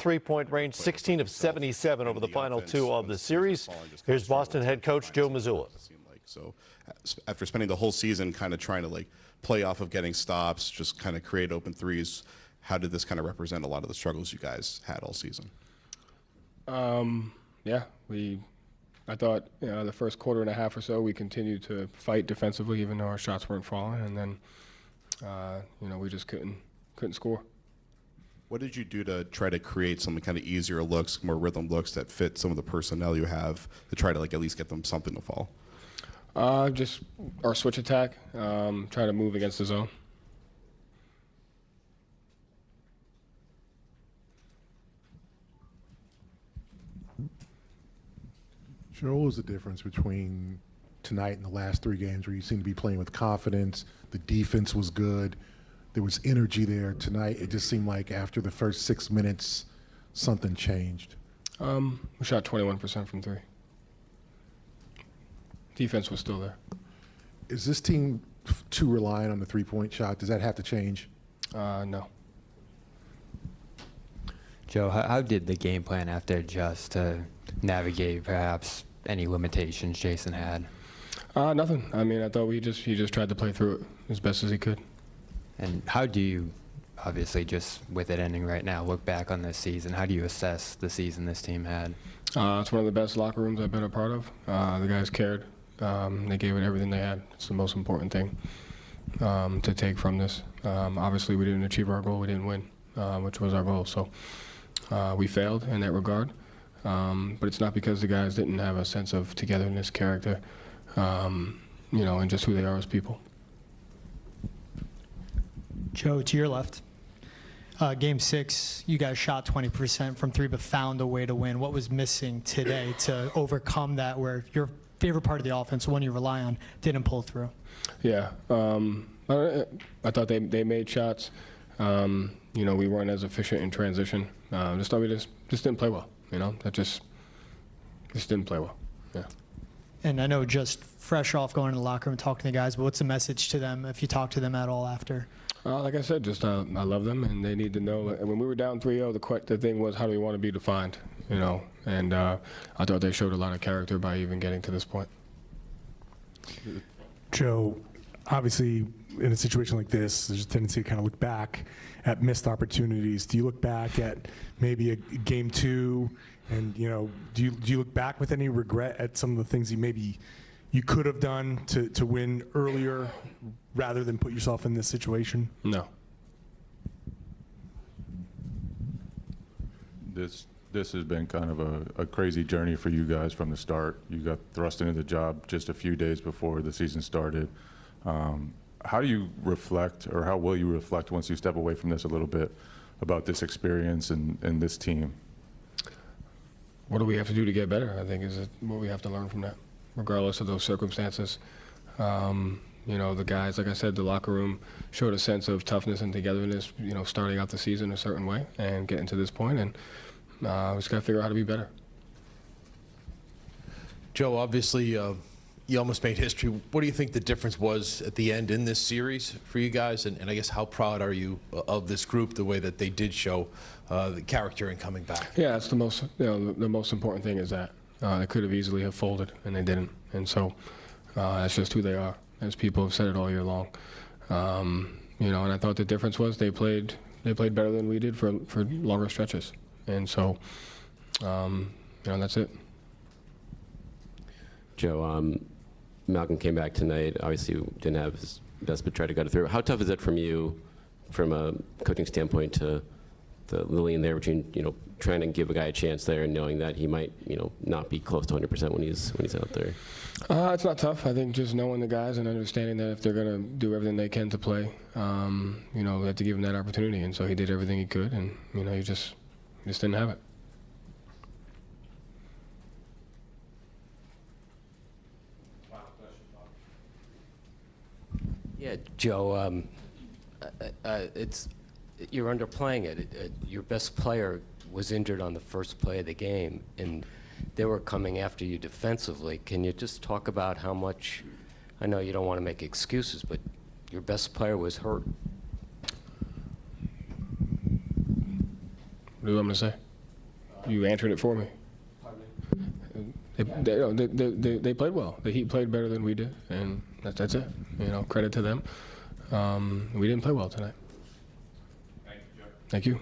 three-point range, 16 of 77 over the final two of the series. Here's Boston head coach Joe Mazzulla. So after spending the whole season kind of trying to play off of getting stops, just kind of create open threes, how did this kind of represent a lot of the struggles you guys had all season? Yeah, I thought the first quarter and a half or so we continued to fight defensively even though our shots weren't falling, and then we just couldn't score. What did you do to try to create some kind of easier looks, more rhythm looks that fit some of the personnel you have to try to at least get them something to fall? Just our switch attack, try to move against the zone. Joe, what was the difference between tonight and the last three games where you seem to be playing with confidence, the defense was good, there was energy there? Tonight, it just seemed like after the first 6 minutes, something changed. We shot 21% from three. Defense was still there. Is this team too reliant on the three-point shot? Does that have to change? No. Joe, how did the game plan have to adjust to navigate perhaps any limitations Jason had? Nothing. I mean, I thought he just tried to play through it as best as he could. And how do you, obviously just with it ending right now, look back on this season? How do you assess the season this team had? It's one of the best locker rooms I've been a part of. The guys cared. They gave it everything they had. It's the most important thing to take from this. Obviously, we didn't achieve our goal. We didn't win, which was our goal. So we failed in that regard. But it's not because the guys didn't have a sense of togetherness, character, and just who they are as people. Joe, to your left. Game 6, you guys shot 20% from three, but found a way to win. What was missing today to overcome that, where your favorite part of the offense, the one you rely on, didn't pull through? Yeah, I thought they made shots. We weren't as efficient in transition. Just thought we just didn't play well. That just didn't play well. Yeah. And I know just fresh off going to the locker room and talking to the guys, but what's the message to them if you talk to them at all after? Like I said, just I love them, and they need to know. When we were down 3-0, the thing was, how do we want to be defined? And I thought they showed a lot of character by even getting to this point. Joe, obviously, in a situation like this, there's a tendency to kind of look back at missed opportunities. Do you look back at maybe a game 2, and do you look back with any regret at some of the things you could have done to win earlier rather than put yourself in this situation? No. This has been kind of a crazy journey for you guys from the start. You got thrust into the job just a few days before the season started. How do you reflect, or how will you reflect once you step away from this a little bit, about this experience and this team? What do we have to do to get better, I think, is what we have to learn from that, regardless of those circumstances. The guys, like I said, the locker room showed a sense of toughness and togetherness, starting out the season a certain way and getting to this point, and we just got to figure out how to be better. Joe, obviously, you almost made history. What do you think the difference was at the end in this series for you guys? And I guess how proud are you of this group, the way that they did show the character in coming back? Yeah, it's the most, the most important thing is that. They could have easily have folded, and they didn't. And so that's just who they are, as people have said it all year long. And I thought the difference was they played better than we did for longer stretches. And so, that's it. Joe, Malcolm came back tonight. Obviously, didn't have his best, but tried to get it through. How tough is it from you, from a coaching standpoint, to the Lillian there between trying to give a guy a chance there and knowing that he might not be close to 100% when he's out there? It's not tough. I think just knowing the guys and understanding that if they're going to do everything they can to play, they have to give him that opportunity. And so he did everything he could, and he just didn't have it. Yeah, Joe, you're underplaying it. Your best player was injured on the first play of the game, and they were coming after you defensively. Can you just talk about how much, I know you don't want to make excuses, but your best player was hurt? What do you want me to say? You answered it for me. They played well. The Heat played better than we did, and that's it. You know, credit to them. We didn't play well tonight. Thank you, Joe. Thank you.